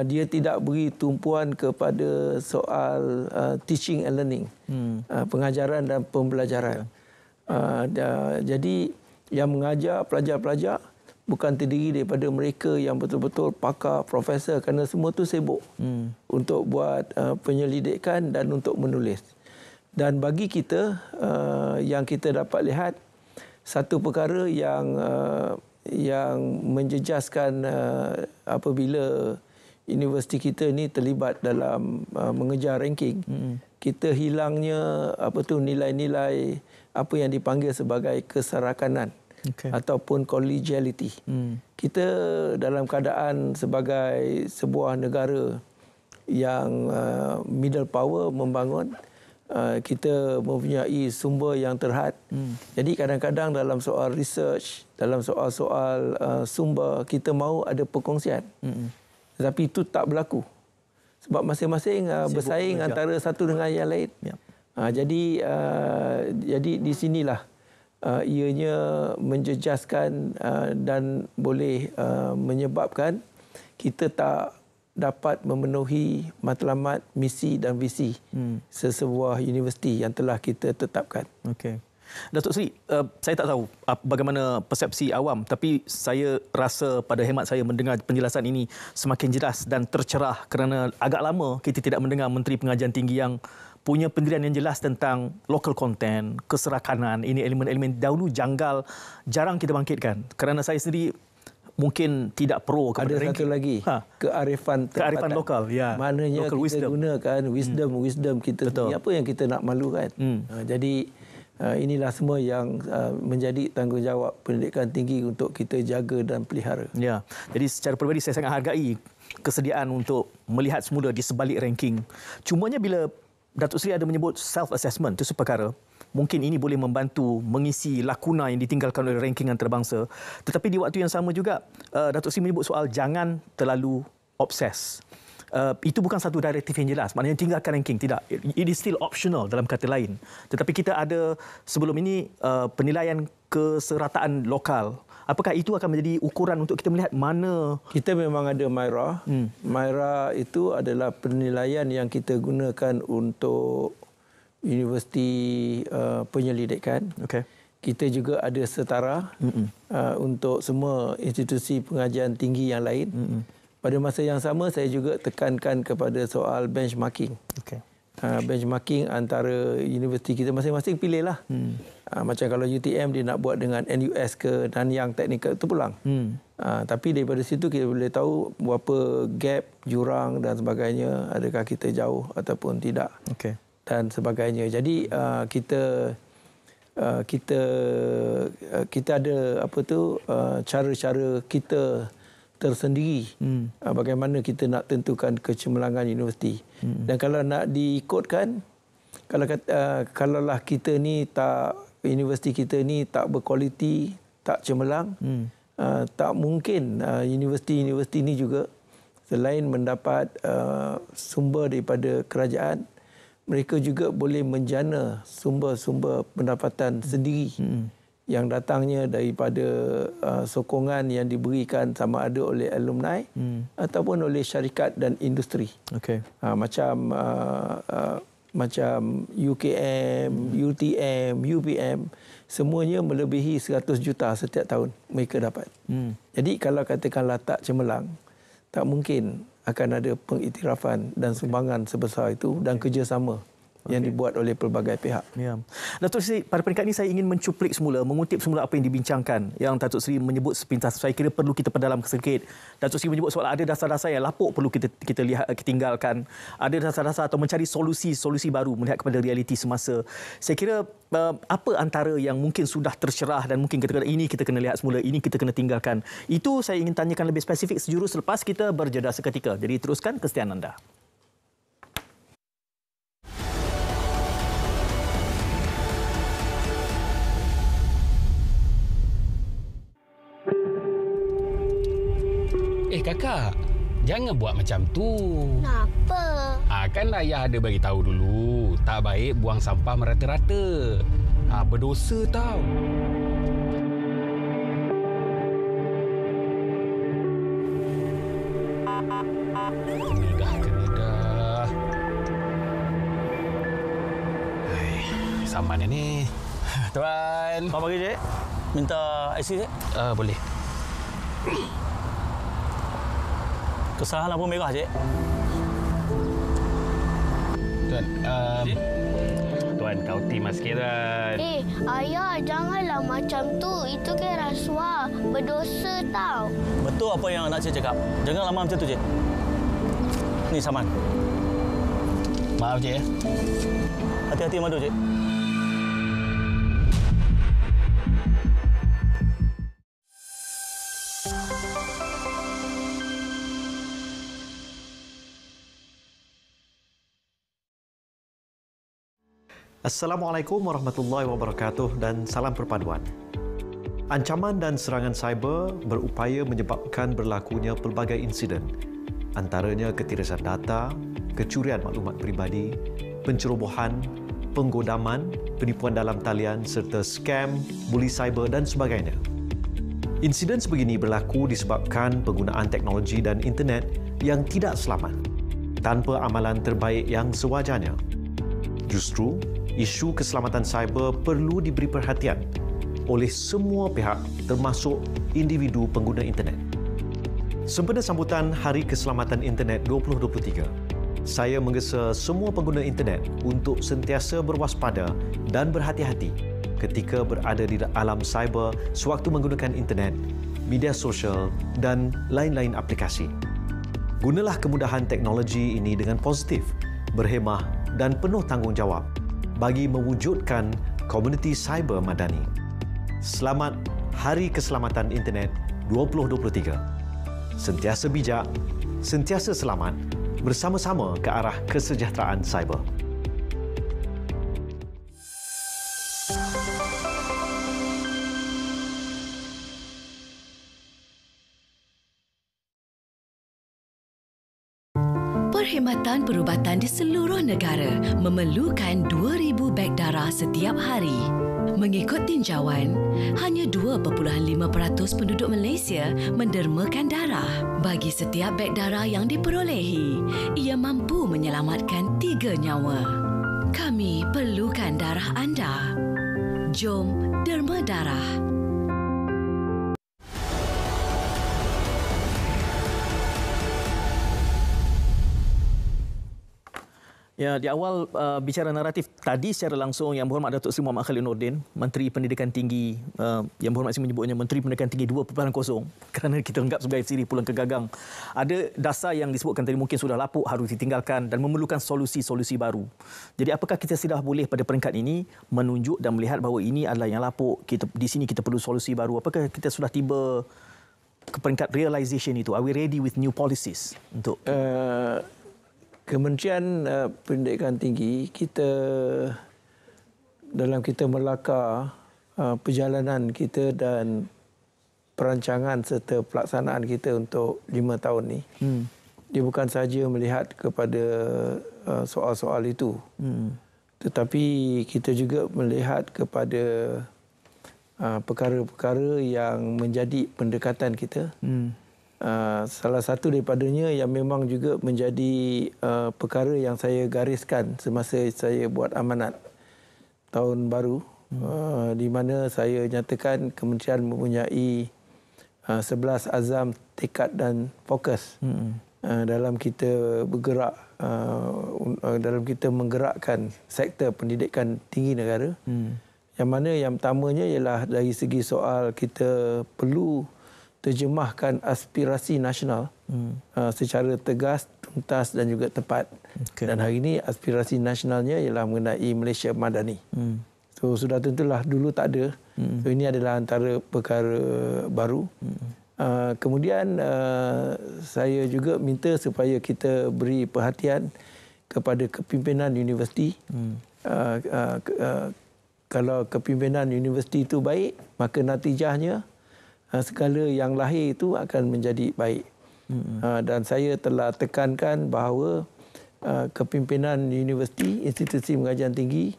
Dia tidak beri tumpuan kepada soal teaching and learning, pengajaran dan pembelajaran. Jadi yang mengajar pelajar-pelajar bukan terdiri daripada mereka yang betul-betul pakar, profesor, kerana semua tu sibuk untuk buat penyelidikan dan untuk menulis. Dan bagi kita, yang kita dapat lihat, satu perkara yang menjejaskan apabila universiti kita ni terlibat dalam mengejar ranking, kita hilangnya nilai-nilai apa yang dipanggil sebagai keserakanan. Ataupun collegiality. Kita dalam keadaan sebagai sebuah negara yang middle power membangun, kita mempunyai sumber yang terhad. Jadi kadang-kadang dalam soal research, dalam soal-soal sumber, kita mahu ada perkongsian. Tetapi itu tak berlaku. Sebab masing-masing bersaing antara satu dengan yang lain. Jadi di sinilah ianya menjejaskan dan boleh menyebabkan kita tak dapat memenuhi matlamat, misi dan visi sesebuah universiti yang telah kita tetapkan. Okey. Datuk Seri, saya tak tahu bagaimana persepsi awam, tapi saya rasa pada hemat saya mendengar penjelasan ini semakin jelas dan tercerah kerana agak lama kita tidak mendengar Menteri Pengajian Tinggi yang punya pendirian yang jelas tentang local content, keserakanan. Ini elemen-elemen dahulu janggal, jarang kita bangkitkan. Kerana saya sendiri mungkin tidak pro kepada ada ranking. Satu lagi, kearifan lokal. Ya. Maknanya local kita gunakan wisdom kita sendiri. Apa yang kita nak malukan. Jadi inilah semua yang menjadi tanggungjawab pendidikan tinggi untuk kita jaga dan pelihara. Ya. Jadi secara peribadi saya sangat hargai kesediaan untuk melihat semula di sebalik ranking. Cumanya bila Datuk Seri ada menyebut self-assessment, itu seperkara. Mungkin ini boleh membantu mengisi lakuna yang ditinggalkan oleh ranking antarabangsa. Tetapi di waktu yang sama juga, Datuk Seri menyebut soal jangan terlalu obses. Itu bukan satu direktif yang jelas. Maknanya tinggalkan ranking. Tidak. It is still optional dalam kata lain. Tetapi kita ada sebelum ini penilaian keserataan lokal. Apakah itu akan menjadi ukuran untuk kita melihat mana? Kita memang ada MyRA. MyRA itu adalah penilaian yang kita gunakan untuk universiti penyelidikan. Kita juga ada setara untuk semua institusi pengajian tinggi yang lain. Pada masa yang sama, saya juga tekankan kepada soal benchmarking. Benchmarking antara universiti kita masing-masing pilihlah. Macam kalau UTM dia nak buat dengan NUS ke Nanyang Technical itu pulang. Tapi daripada situ kita boleh tahu berapa gap, jurang dan sebagainya, adakah kita jauh ataupun tidak. Dan sebagainya. Jadi kita ada cara-cara kita tersendiri bagaimana kita nak tentukan kecemerlangan universiti. Dan kalau nak diikutkan, kalaulah kita ni universiti kita ni tak berkualiti, tak cemerlang, tak mungkin universiti-universiti ini juga selain mendapat sumber daripada kerajaan, mereka juga boleh menjana sumber-sumber pendapatan sendiri yang datangnya daripada sokongan yang diberikan sama ada oleh alumni ataupun oleh syarikat dan industri. Macam UKM, UTM, UPM, semuanya melebihi 100 juta setiap tahun mereka dapat. Jadi kalau katakanlah tak cemerlang, tak mungkin akan ada pengiktirafan dan sumbangan sebesar itu dan kerjasama yang dibuat oleh pelbagai pihak. Ya. Datuk Seri, pada peringkat ini saya ingin mencuplik semula, mengutip semula apa yang dibincangkan. Yang Datuk Seri menyebut sepintas, saya kira perlu kita perdalam sedikit. Datuk Seri menyebut soal ada dasar-dasar yang lapuk perlu kita lihat, kita tinggalkan. Ada dasar-dasar atau mencari solusi baru melihat kepada realiti semasa. Saya kira apa antara yang mungkin sudah tercerah dan mungkin kita kena ini kita kena lihat semula, ini kita kena tinggalkan. Itu saya ingin tanyakan lebih spesifik sejurus selepas kita berjeda seketika. Jadi teruskan kesetiaan anda. Kakak, jangan buat macam tu. Kenapa? Kan ayah ada bagi tahu dulu, tak baik buang sampah merata-rata. Berdosa tau. Kena dah. Saman ni. Tuan. Apa bagi, Cik? Minta IC, Cik? Boleh. Kesalahan lampu merah, Cik. Tuan, Tuan, kau timah sikit, Tuan. Ayah, janganlah macam tu. Itu kan rasuah. Berdosa tau. Betul apa yang nak Cik cakap. Jangan lama macam tu, Cik. Ni saman. Maaf, Cik. Hati-hati madu, Cik. Assalamualaikum warahmatullahi wabarakatuh dan salam perpaduan. Ancaman dan serangan cyber berupaya menyebabkan berlakunya pelbagai insiden, antaranya ketirasan data, kecurian maklumat peribadi, pencerobohan, penggodaman, penipuan dalam talian serta skam, buli cyber dan sebagainya. Insiden sebegini berlaku disebabkan penggunaan teknologi dan internet yang tidak selamat, tanpa amalan terbaik yang sewajarnya. Justru, isu keselamatan cyber perlu diberi perhatian oleh semua pihak termasuk individu pengguna internet. Sempena sambutan Hari Keselamatan Internet 2023, saya menggesa semua pengguna internet untuk sentiasa berwaspada dan berhati-hati ketika berada di alam cyber sewaktu menggunakan internet, media sosial dan lain-lain aplikasi. Gunalah kemudahan teknologi ini dengan positif, berhemah dan penuh tanggungjawab bagi mewujudkan komuniti cyber madani. Selamat Hari Keselamatan Internet 2023. Sentiasa bijak, sentiasa selamat, bersama-sama ke arah kesejahteraan cyber. Perkhidmatan perubatan di seluruh negara memerlukan 2,000 beg darah setiap hari. Mengikut tinjauan, hanya 2.5% penduduk Malaysia mendermakan darah. Bagi setiap beg darah yang diperolehi, ia mampu menyelamatkan 3 nyawa. Kami perlukan darah anda. Jom derma darah. Ya, di awal bicara naratif tadi secara langsung Yang Berhormat Datuk Seri Muhammad Khalid Nordin, Menteri Pendidikan Tinggi, Yang Berhormat saya menyebutnya Menteri Pendidikan Tinggi 2.0 kerana kita anggap sebagai siri pulang kegagang. Ada dasar yang disebutkan tadi mungkin sudah lapuk, harus ditinggalkan dan memerlukan solusi-solusi baru. Jadi apakah kita sudah boleh pada peringkat ini menunjuk dan melihat bahawa ini adalah yang lapuk, di sini kita perlu solusi baru. Apakah kita sudah tiba ke peringkat realization itu? Are we ready with new policies untuk Kementerian Pendidikan Tinggi, dalam kita melakar perjalanan kita dan perancangan serta pelaksanaan kita untuk 5 tahun ni, dia bukan sahaja melihat kepada soal-soal itu, tetapi kita juga melihat kepada perkara-perkara yang menjadi pendekatan kita. Salah satu daripadanya yang memang juga menjadi perkara yang saya gariskan semasa saya buat amanat tahun baru, di mana saya nyatakan kementerian mempunyai 11 azam, tekad dan fokus. dalam kita bergerak, dalam kita menggerakkan sektor pendidikan tinggi negara. Yang mana yang pertamanya ialah dari segi soal kita perlu terjemahkan aspirasi nasional secara tegas, tuntas dan juga tepat. Dan hari ini aspirasi nasionalnya ialah mengenai Malaysia Madani. So sudah tentulah dulu tak ada. So ini adalah antara perkara baru. Kemudian saya juga minta supaya kita beri perhatian kepada kepimpinan universiti. Kalau kepimpinan universiti itu baik, maka natijahnya segala yang lahir itu akan menjadi baik. Dan saya telah tekankan bahawa kepimpinan universiti, institusi pengajian tinggi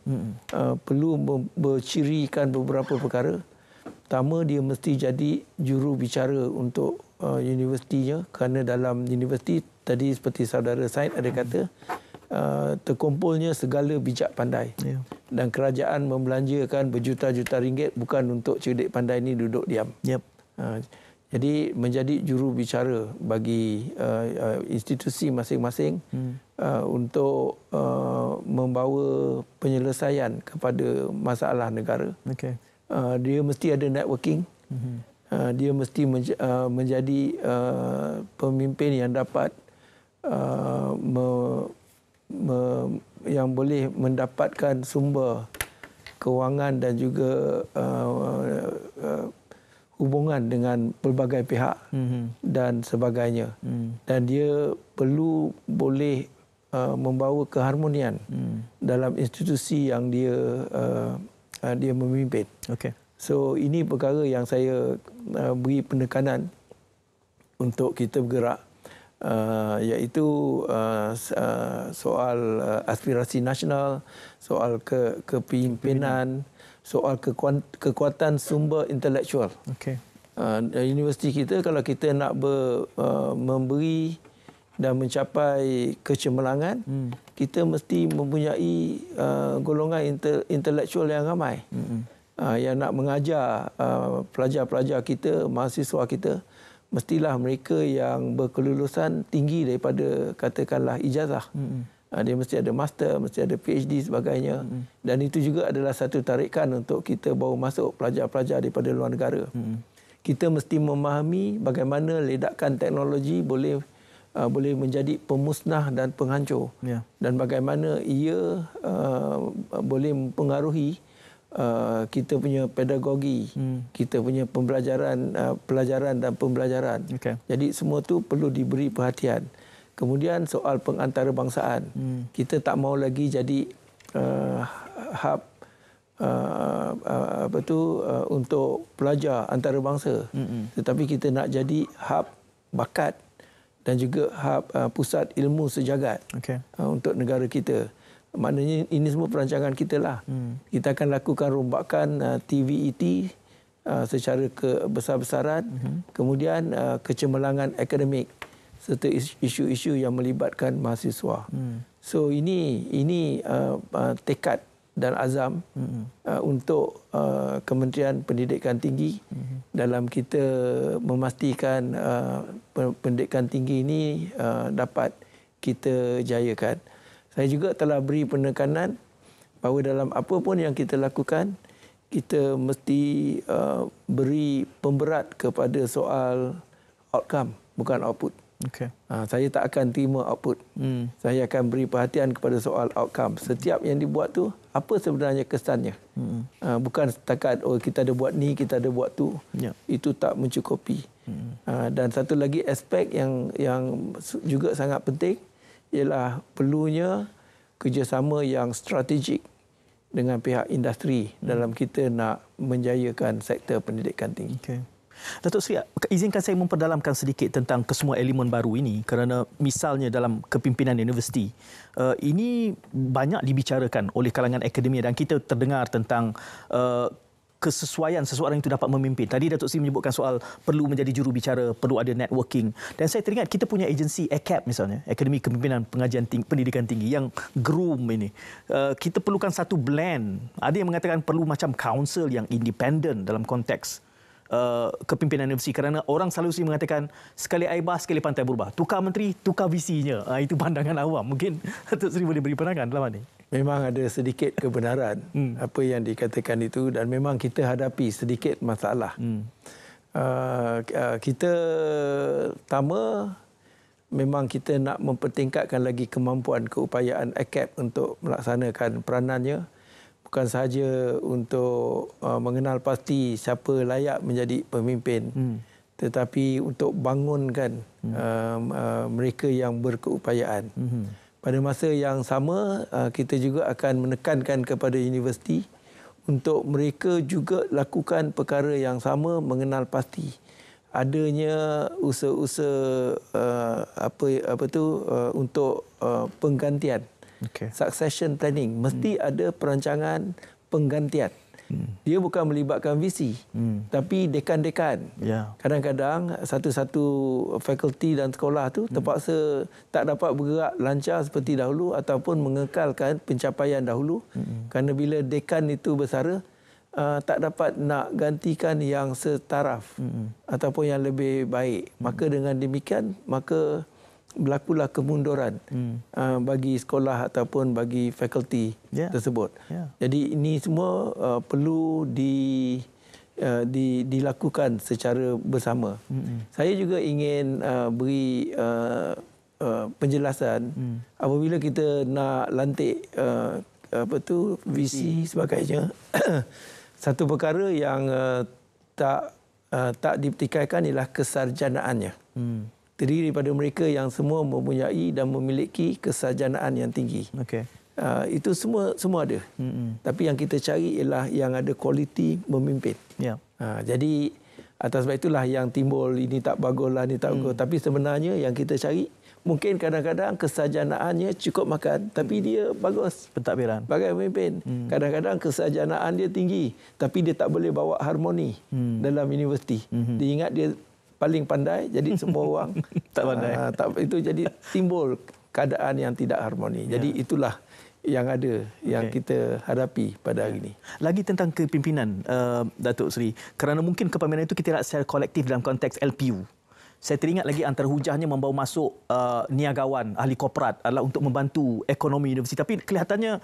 perlu bercirikan beberapa perkara. Pertama, dia mesti jadi juru bicara untuk universitinya, kerana dalam universiti tadi seperti saudara Said ada kata terkumpulnya segala bijak pandai. Dan kerajaan membelanjakan berjuta-juta ringgit bukan untuk cerdik pandai ini duduk diam. Jadi menjadi juru bicara bagi institusi masing-masing untuk membawa penyelesaian kepada masalah negara. Dia mesti ada networking. Dia mesti menjadi pemimpin yang dapat yang boleh mendapatkan sumber kewangan dan juga hubungan dengan pelbagai pihak dan sebagainya. Dan dia perlu boleh membawa keharmonian dalam institusi yang dia memimpin. So ini perkara yang saya beri penekanan untuk kita bergerak, iaitu soal aspirasi nasional, soal kepimpinan, soal kekuatan sumber intelektual. Universiti kita, kalau kita nak memberi dan mencapai kecemerlangan, kita mesti mempunyai golongan intelektual yang ramai. Yang nak mengajar pelajar-pelajar kita, mahasiswa kita, mestilah mereka yang berkelulusan tinggi daripada katakanlah ijazah. Dia mesti ada master, mesti ada PhD sebagainya. Dan itu juga adalah satu tarikan untuk kita bawa masuk pelajar-pelajar daripada luar negara. Kita mesti memahami bagaimana ledakan teknologi boleh menjadi pemusnah dan penghancur. Dan bagaimana ia boleh mempengaruhi kita punya pedagogi, kita punya pelajaran dan pembelajaran. Jadi semua tu perlu diberi perhatian. Kemudian soal pengantarbangsaan. Kita tak mau lagi jadi hub untuk pelajar antarabangsa. Tetapi kita nak jadi hub bakat dan juga hub pusat ilmu sejagat untuk negara kita. Maknanya ini semua perancangan kita lah. Kita akan lakukan rombakan TVET secara besar-besaran, kemudian kecemerlangan akademik serta isu-isu yang melibatkan mahasiswa. So ini tekad dan azam untuk Kementerian Pendidikan Tinggi dalam kita memastikan pendidikan tinggi ini dapat kita jayakan. Saya juga telah beri penekanan bahawa dalam apa pun yang kita lakukan, kita mesti beri pemberat kepada soal outcome, bukan output. Saya tak akan terima output. Saya akan beri perhatian kepada soal outcome. Setiap yang dibuat tu, apa sebenarnya kesannya. Bukan setakat, kita ada buat ni, kita ada buat tu. Itu tak mencukupi. Dan satu lagi aspek yang juga sangat penting, ialah perlunya kerjasama yang strategik dengan pihak industri dalam kita nak menjayakan sektor pendidikan tinggi. Datuk Seri, izinkan saya memperdalamkan sedikit tentang kesemua elemen baru ini, kerana misalnya dalam kepimpinan universiti, ini banyak dibicarakan oleh kalangan akademia dan kita terdengar tentang kesesuaian seseorang itu dapat memimpin. Tadi Datuk Seri menyebutkan soal perlu menjadi juru bicara, perlu ada networking. Dan saya teringat kita punya agensi ACAP misalnya, Akademi Kepimpinan Pendidikan Tinggi yang groom ini. Kita perlukan satu blend. Ada yang mengatakan perlu macam council yang independen dalam konteks kepimpinan universiti, kerana orang selalu mengatakan sekali air bah sekali pantai berubah. Tukar menteri, tukar visinya. Itu pandangan awam. Mungkin Datuk Seri boleh beri pandangan dalam ini. Memang ada sedikit kebenaran apa yang dikatakan itu, dan memang kita hadapi sedikit masalah. Kita pertama memang kita nak mempertingkatkan lagi kemampuan keupayaan ACAP untuk melaksanakan peranannya, bukan sahaja untuk mengenal pasti siapa layak menjadi pemimpin, tetapi untuk bangunkan mereka yang berkeupayaan. Pada masa yang sama, kita juga akan menekankan kepada universiti untuk mereka juga lakukan perkara yang sama, mengenal pasti adanya usaha-usaha untuk penggantian, succession planning. Mesti ada perancangan penggantian. Dia bukan melibatkan visi, tapi dekan-dekan. Kadang-kadang satu-satu fakulti dan sekolah tu terpaksa tak dapat bergerak lancar seperti dahulu ataupun mengekalkan pencapaian dahulu, kerana bila dekan itu bersara, tak dapat nak gantikan yang setaraf ataupun yang lebih baik. Maka dengan demikian, maka berlakulah kemunduran bagi sekolah ataupun bagi fakulti tersebut. Jadi ini semua perlu dilakukan secara bersama. Saya juga ingin beri penjelasan apabila kita nak lantik visi sebagainya. Satu perkara yang tak dipertikaikan ialah kesarjanaannya. Terdiri daripada mereka yang semua mempunyai dan memiliki kesarjanaan yang tinggi. Itu semua ada. Tapi yang kita cari ialah yang ada kualiti memimpin. Jadi atas sebab itulah yang timbul ini tak baguslah, ini tak bagus. Tapi sebenarnya yang kita cari, mungkin kadang-kadang kesarjanaannya cukup makan, tapi dia bagus. Pentadbiran. Bagai pemimpin. Kadang-kadang kesarjanaan dia tinggi, tapi dia tak boleh bawa harmoni dalam universiti. Dia ingat dia paling pandai, jadi semua orang tak pandai. Itu jadi timbul keadaan yang tidak harmoni. Jadi itulah yang ada, yang kita hadapi pada hari ini. Lagi tentang kepimpinan, Datuk Seri, kerana mungkin kepimpinan itu kita lihat secara kolektif dalam konteks LPU. Saya teringat lagi antara hujahnya membawa masuk niagawan, ahli korporat adalah untuk membantu ekonomi universiti. Tapi kelihatannya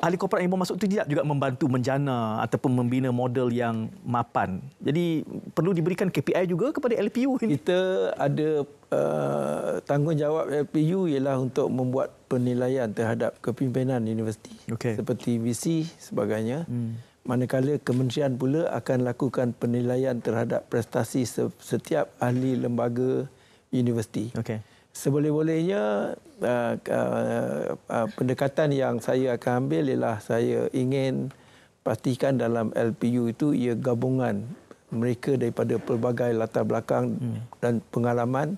ahli korporat yang membawa masuk itu tidak juga membantu menjana ataupun membina model yang mapan. Jadi perlu diberikan KPI juga kepada LPU ini. Kita ada tanggungjawab LPU ialah untuk membuat penilaian terhadap kepimpinan universiti. Seperti visi sebagainya. Manakala kementerian pula akan lakukan penilaian terhadap prestasi setiap ahli lembaga universiti. Seboleh-bolehnya pendekatan yang saya akan ambil ialah saya ingin pastikan dalam LPU itu ia gabungan mereka daripada pelbagai latar belakang dan pengalaman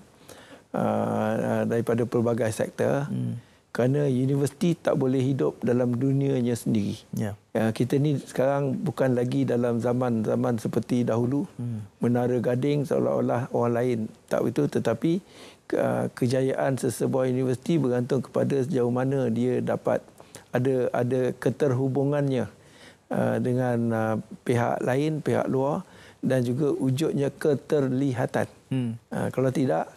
daripada pelbagai sektor. Kerana universiti tak boleh hidup dalam dunianya sendiri. Kita ni sekarang bukan lagi dalam zaman seperti dahulu. Menara Gading seolah-olah orang lain. Tak betul, tetapi kejayaan sesebuah universiti bergantung kepada sejauh mana dia dapat ada keterhubungannya dengan pihak lain, pihak luar, dan juga wujudnya keterlihatan. Kalau tidak,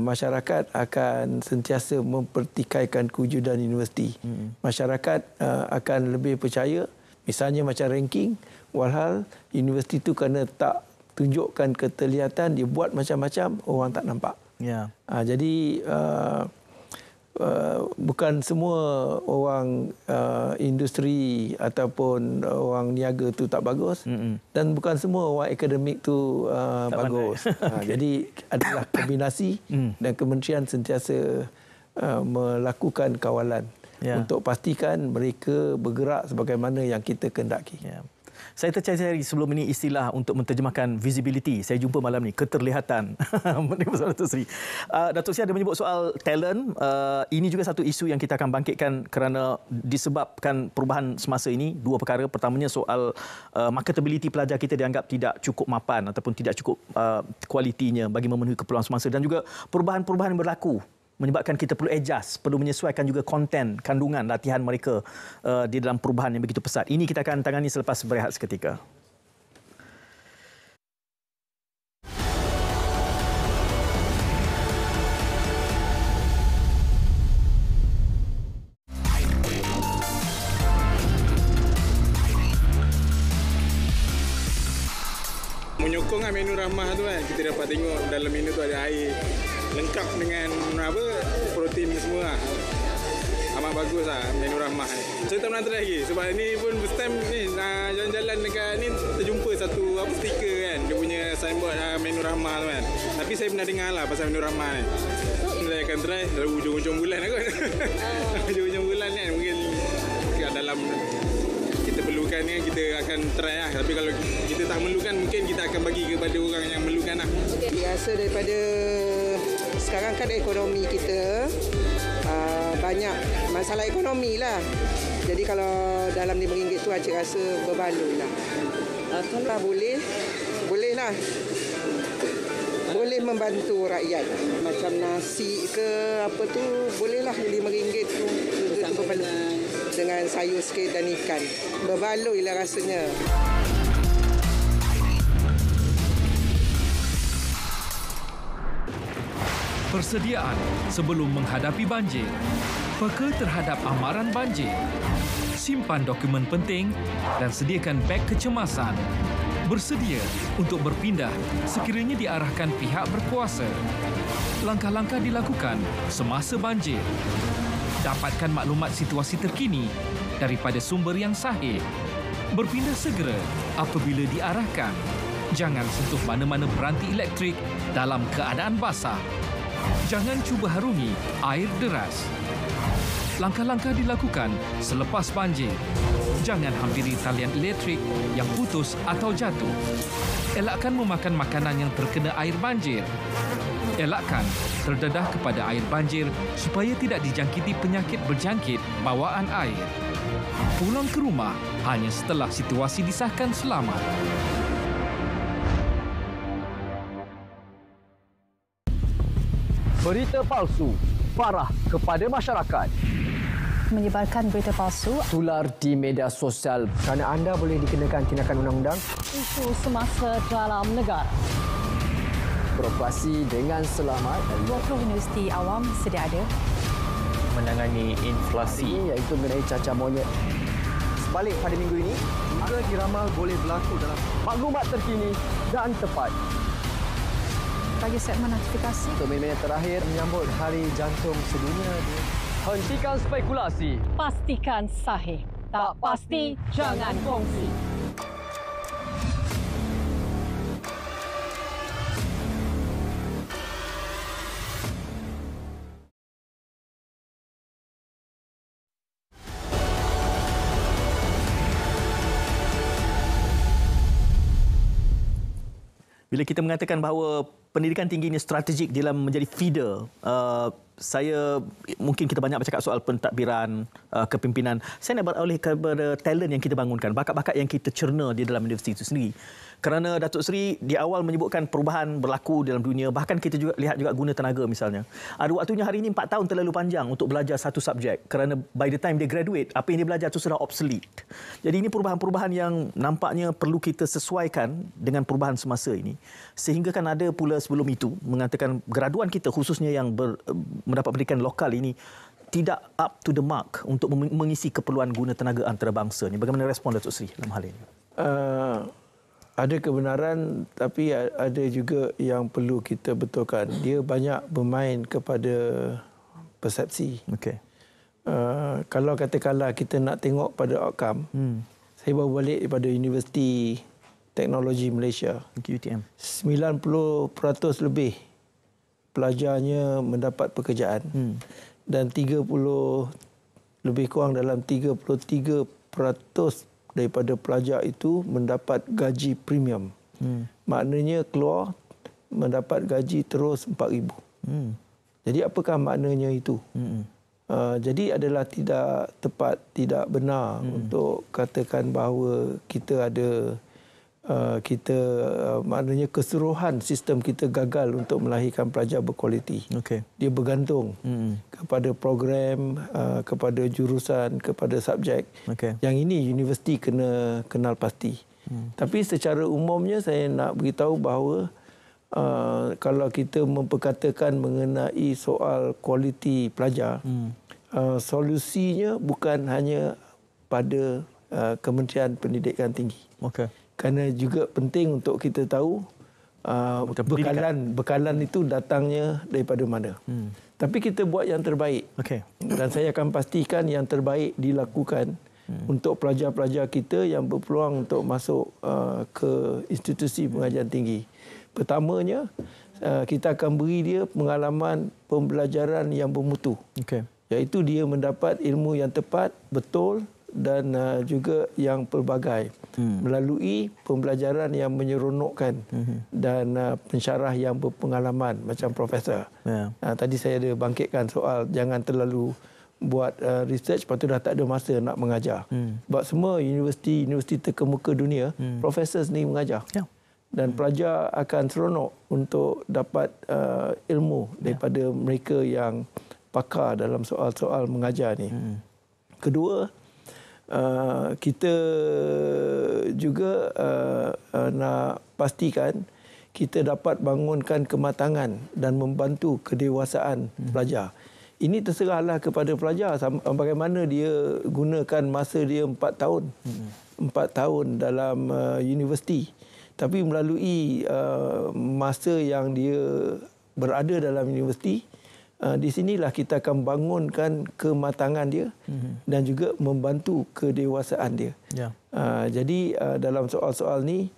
masyarakat akan sentiasa mempertikaikan kewujudan universiti. Masyarakat akan lebih percaya, misalnya macam ranking, walhal universiti itu kerana tak tunjukkan keterlihatan, dia buat macam-macam, orang tak nampak. Jadi bukan semua orang industri ataupun orang niaga tu tak bagus, dan bukan semua orang akademik tu bagus. Jadi adalah kombinasi, dan kementerian sentiasa melakukan kawalan untuk pastikan mereka bergerak sebagaimana yang kita kehendaki. Saya tercari sebelum ini istilah untuk menterjemahkan visibility. Saya jumpa malam ni, keterlihatan. Datuk Seri. Datuk Seri ada menyebut soal talent. Ini juga satu isu yang kita akan bangkitkan kerana disebabkan perubahan semasa ini. Dua perkara. Pertamanya soal marketability pelajar kita dianggap tidak cukup mapan ataupun tidak cukup kualitinya bagi memenuhi keperluan semasa. Dan juga perubahan-perubahan yang berlaku menyebabkan kita perlu adjust, perlu menyesuaikan juga konten, kandungan latihan mereka di dalam perubahan yang begitu pesat. Ini kita akan tangani selepas berehat seketika. lah menu ramah tu kan. Kita dapat tengok dalam menu tu ada air lengkap dengan protein semua lah. Amat bagus lah menu ramah ni. Saya tak pernah try lagi sebab ni pun first time ni jalan-jalan dekat ni terjumpa satu stiker kan. Dia punya signboard menu ramah tu kan. Tapi saya pernah dengar lah pasal menu ramah ni. Saya akan try dalam hujung-hujung bulan lah kot. Hujung-hujung bulan kan mungkin dalam kita perlukan ni kita akan try lah. Tapi kalau kita tak perlukan mungkin kita akan bagi kepada orang yang perlukan lah. Biasa daripada sekarang kan ekonomi kita banyak masalah ekonomi lah. Jadi kalau dalam RM5 tu Encik rasa berbaloi lah. Kalau boleh lah. Boleh membantu rakyat. Macam nasi ke apa tu bolehlah RM5 tu dengan sayur sikit dan ikan. Berbaloi lah rasanya. Persediaan sebelum menghadapi banjir. Peka terhadap amaran banjir. Simpan dokumen penting dan sediakan beg kecemasan. Bersedia untuk berpindah sekiranya diarahkan pihak berkuasa. Langkah-langkah dilakukan semasa banjir. Dapatkan maklumat situasi terkini daripada sumber yang sahih. Berpindah segera apabila diarahkan. Jangan sentuh mana-mana peranti elektrik dalam keadaan basah. Jangan cuba harungi air deras. Langkah-langkah dilakukan selepas banjir. Jangan hampiri talian elektrik yang putus atau jatuh. Elakkan memakan makanan yang terkena air banjir. Elakkan terdedah kepada air banjir supaya tidak dijangkiti penyakit berjangkit bawaan air. Pulang ke rumah hanya setelah situasi disahkan selamat. Berita palsu parah kepada masyarakat. Menyebarkan berita palsu Tular di media sosial kerana anda boleh dikenakan tindakan undang-undang. Isu semasa dalam negara. Beroperasi dengan selamat. 20 universiti awam sedia ada. Menangani inflasi iaitu mengenai cacar monyet. Sebalik pada minggu ini, juga diramal boleh berlaku dalam maklumat terkini dan tepat. Bagi segmen notifikasi. Untuk minit terakhir menyambut Hari Jantung Sedunia. Hentikan spekulasi. Pastikan sahih. Tak pasti, jangan kongsi. Bila kita mengatakan bahawa pendidikan tinggi ini strategik dalam menjadi feeder, mungkin kita banyak bercakap soal pentadbiran, kepimpinan. Saya nak beralih kepada talent yang kita bangunkan, bakat-bakat yang kita cerna di dalam universiti itu sendiri. Kerana Datuk Seri di awal menyebutkan perubahan berlaku dalam dunia, bahkan kita juga lihat juga guna tenaga misalnya. Ada waktunya hari ini 4 tahun terlalu panjang untuk belajar satu subjek kerana by the time dia graduate, apa yang dia belajar itu sudah obsolete. Jadi ini perubahan-perubahan yang nampaknya perlu kita sesuaikan dengan perubahan semasa ini. Sehingga kan ada pula sebelum itu mengatakan graduan kita khususnya yang mendapat pendidikan lokal ini tidak up to the mark untuk mengisi keperluan guna tenaga antarabangsa ni. Bagaimana respon Datuk Seri dalam hal ini? Ada kebenaran tapi ada juga yang perlu kita betulkan. Dia banyak bermain kepada persepsi. Okey. Kalau katakanlah kita nak tengok pada outcome, saya baru balik daripada Universiti Teknologi Malaysia. UTM. 90% lebih pelajarnya mendapat pekerjaan. Dan 30 lebih kurang dalam 33% daripada pelajar itu mendapat gaji premium. Maknanya keluar mendapat gaji terus 4,000. Jadi apakah maknanya itu? Jadi adalah tidak tepat, tidak benar untuk katakan bahawa kita ada maknanya keseluruhan sistem kita gagal untuk melahirkan pelajar berkualiti. Okay. Dia bergantung kepada program, kepada jurusan, kepada subjek. Okay. Yang ini universiti kena kenal pasti. Tapi secara umumnya saya nak beritahu bahawa kalau kita memperkatakan mengenai soal kualiti pelajar, solusinya bukan hanya pada Kementerian Pendidikan Tinggi. Okay. Kerana juga penting untuk kita tahu bekalan itu datangnya daripada mana. Tapi kita buat yang terbaik. Dan saya akan pastikan yang terbaik dilakukan untuk pelajar-pelajar kita yang berpeluang untuk masuk ke institusi pengajian tinggi. Pertamanya, kita akan beri dia pengalaman pembelajaran yang bermutu. Iaitu dia mendapat ilmu yang tepat, betul dan juga yang pelbagai melalui pembelajaran yang menyeronokkan dan pensyarah yang berpengalaman macam profesor. Tadi saya ada bangkitkan soal jangan terlalu buat research lepas tu dah tak ada masa nak mengajar. Sebab semua universiti terkemuka dunia, profesor sendiri mengajar. Dan pelajar akan seronok untuk dapat ilmu daripada mereka yang pakar dalam soal-soal mengajar ni. Kedua, kita juga nak pastikan kita dapat bangunkan kematangan dan membantu kedewasaan pelajar. Ini terserahlah kepada pelajar bagaimana dia gunakan masa dia 4 tahun. 4 tahun dalam universiti. Tapi melalui masa yang dia berada dalam universiti, di sinilah kita akan bangunkan kematangan dia dan juga membantu kedewasaan dia. Jadi dalam soal-soal ni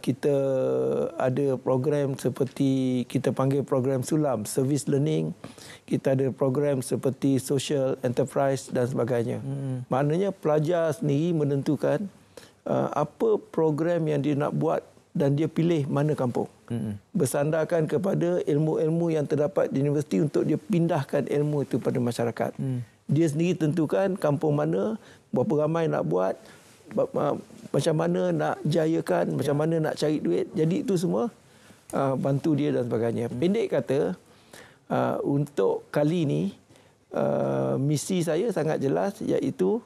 kita ada program seperti kita panggil program SULAM, Service Learning. Kita ada program seperti Social Enterprise dan sebagainya. Maknanya pelajar sendiri menentukan apa program yang dia nak buat dan dia pilih mana kampung. Bersandarkan kepada ilmu-ilmu yang terdapat di universiti untuk dia pindahkan ilmu itu pada masyarakat. Dia sendiri tentukan kampung mana, berapa ramai nak buat, macam mana nak jayakan, macam mana nak cari duit. Jadi itu semua bantu dia dan sebagainya. Pendek kata, untuk kali ini misi saya sangat jelas, iaitu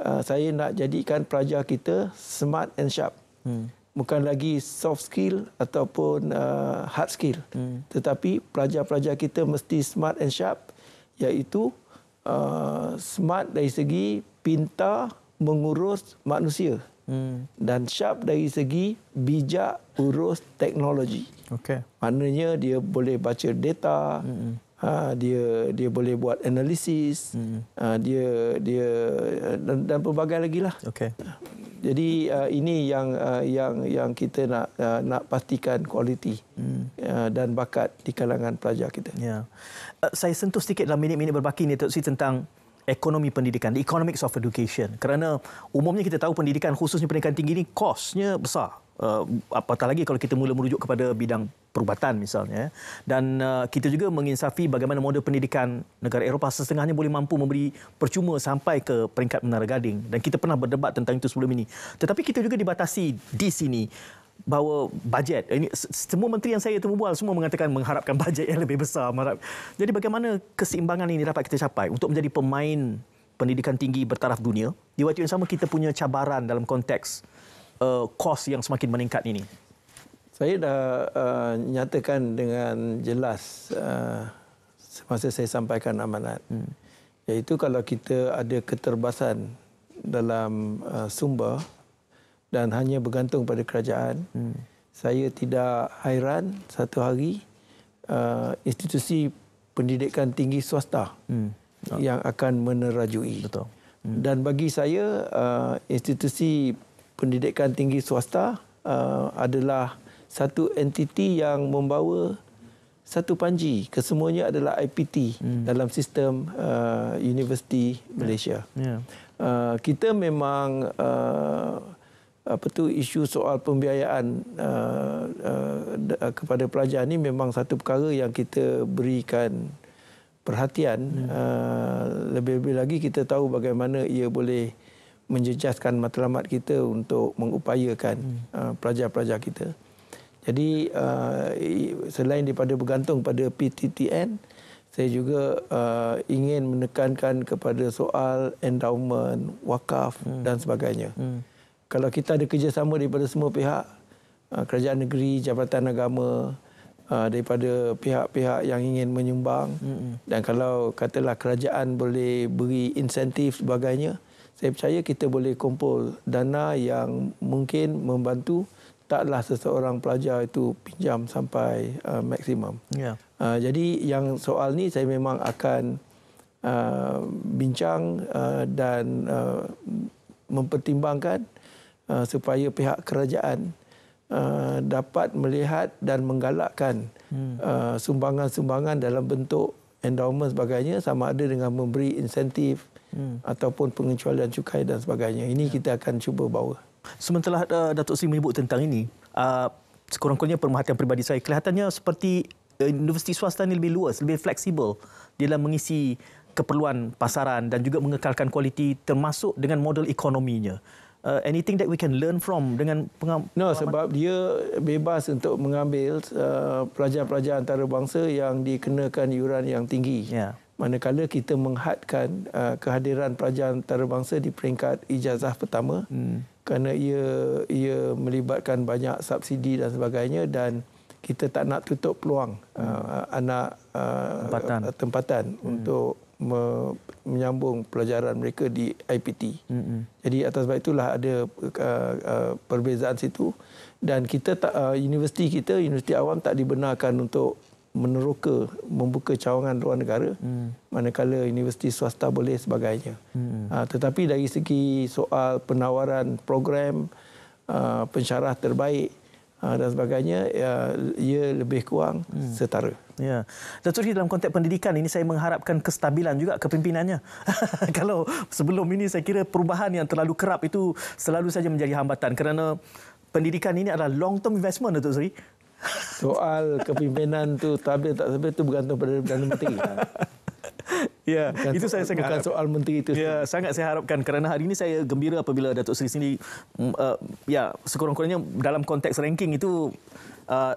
saya nak jadikan pelajar kita smart and sharp. Bukan lagi soft skill ataupun hard skill. Tetapi pelajar-pelajar kita mesti smart and sharp, iaitu smart dari segi pintar mengurus manusia dan sharp dari segi bijak urus teknologi. Maknanya dia boleh baca data, dia boleh buat analisis, dia dan pelbagai lagi lah. Jadi ini yang kita nak pastikan kualiti dan bakat di kalangan pelajar kita. Saya sentuh sedikit dalam minit-minit berbaki ni tentang ekonomi pendidikan, the economics of education. Kerana umumnya kita tahu pendidikan, khususnya pendidikan tinggi ni kosnya besar. Apatah lagi kalau kita mula merujuk kepada bidang perubatan misalnya. Dan kita juga menginsafi bagaimana model pendidikan negara Eropah setengahnya boleh mampu memberi percuma sampai ke peringkat menara gading. Dan kita pernah berdebat tentang itu sebelum ini. Tetapi kita juga dibatasi di sini bahawa bajet, ini semua menteri yang saya temu bual semua mengatakan mengharapkan bajet yang lebih besar. Jadi bagaimana keseimbangan ini dapat kita capai untuk menjadi pemain pendidikan tinggi bertaraf dunia? Di waktu yang sama kita punya cabaran dalam konteks kos yang semakin meningkat ini. Saya dah nyatakan dengan jelas semasa saya sampaikan amanat. Iaitu kalau kita ada keterbasan dalam sumber dan hanya bergantung pada kerajaan, saya tidak hairan satu hari institusi pendidikan tinggi swasta yang akan menerajui. Dan bagi saya institusi pendidikan tinggi swasta adalah satu entiti yang membawa satu panji. Kesemuanya adalah IPT dalam sistem Universiti Malaysia. Kita memang isu soal pembiayaan kepada pelajar ni memang satu perkara yang kita berikan perhatian. Lebih-lebih lagi kita tahu bagaimana ia boleh menjejaskan matlamat kita untuk mengupayakan pelajar-pelajar kita. Jadi selain daripada bergantung pada PTTN, saya juga ingin menekankan kepada soal endowment, wakaf dan sebagainya. Kalau kita ada kerjasama daripada semua pihak, kerajaan negeri, jabatan agama, daripada pihak-pihak yang ingin menyumbang, dan kalau katalah kerajaan boleh beri insentif sebagainya, saya percaya kita boleh kumpul dana yang mungkin membantu taklah seseorang pelajar itu pinjam sampai maksimum. Yeah. Jadi yang soal ni saya memang akan bincang dan mempertimbangkan supaya pihak kerajaan dapat melihat dan menggalakkan sumbangan-sumbangan dalam bentuk endowment sebagainya, sama ada dengan memberi insentif ataupun pengecualian cukai dan sebagainya. Ini kita akan cuba bawa. Sementara Datuk Seri menyebut tentang ini, sekurang-kurangnya perhatian peribadi saya, kelihatannya seperti universiti swasta ini lebih luas, lebih fleksibel dalam mengisi keperluan pasaran dan juga mengekalkan kualiti termasuk dengan model ekonominya. Anything that we can learn from dengan pengalaman? No, sebab dia bebas untuk mengambil pelajar-pelajar antarabangsa yang dikenakan yuran yang tinggi. Yeah. Manakala kita menghadkan kehadiran pelajar antarabangsa di peringkat ijazah pertama kerana ia melibatkan banyak subsidi dan sebagainya, dan kita tak nak tutup peluang anak tempatan untuk menyambung pelajaran mereka di IPT. Jadi atas sebab itulah ada perbezaan situ, dan kita universiti awam tak dibenarkan untuk meneroka membuka cawangan luar negara, manakala universiti swasta boleh sebagainya. Tetapi dari segi soal penawaran program pensyarah terbaik dan sebagainya, ia lebih kurang setara. Ya. Datuk Seri, dalam konteks pendidikan ini saya mengharapkan kestabilan juga kepimpinannya. Kalau sebelum ini saya kira perubahan yang terlalu kerap itu selalu saja menjadi hambatan, kerana pendidikan ini adalah long term investment, Datuk Seri. Soal kepimpinan tu stabil tak stabil tu bergantung pada Perdana Menteri. Ya, itu saya sangat bukan soal menteri itu. Ya, sangat saya harapkan, kerana hari ini saya gembira apabila Datuk Seri sendiri sekurang-kurangnya dalam konteks ranking itu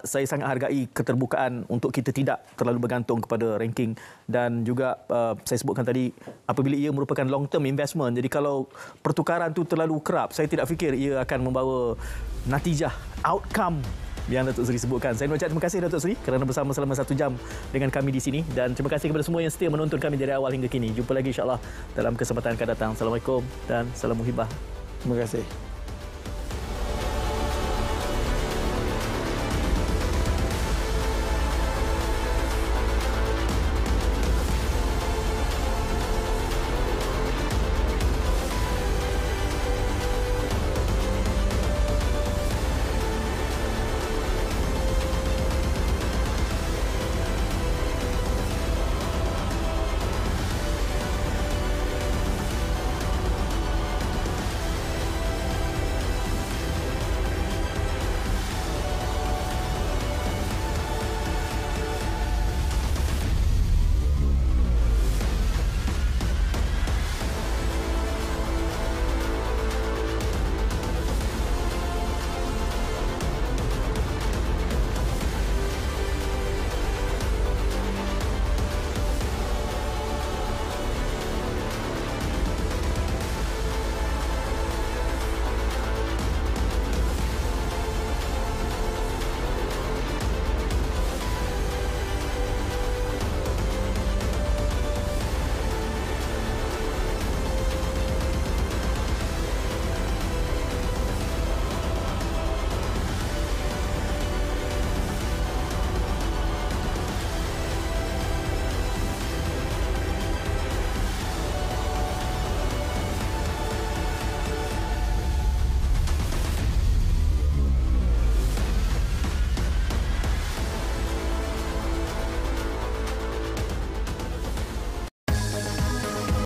saya sangat hargai keterbukaan untuk kita tidak terlalu bergantung kepada ranking, dan juga saya sebutkan tadi apabila ia merupakan long term investment. Jadi kalau pertukaran tu terlalu kerap, saya tidak fikir ia akan membawa natijah outcome yang Datuk Seri sebutkan. Saya mengucapkan terima kasih Datuk Seri kerana bersama selama 1 jam dengan kami di sini, dan terima kasih kepada semua yang setia menonton kami dari awal hingga kini. Jumpa lagi insya-Allah dalam kesempatan akan datang. Assalamualaikum dan salam muhibah. Terima kasih.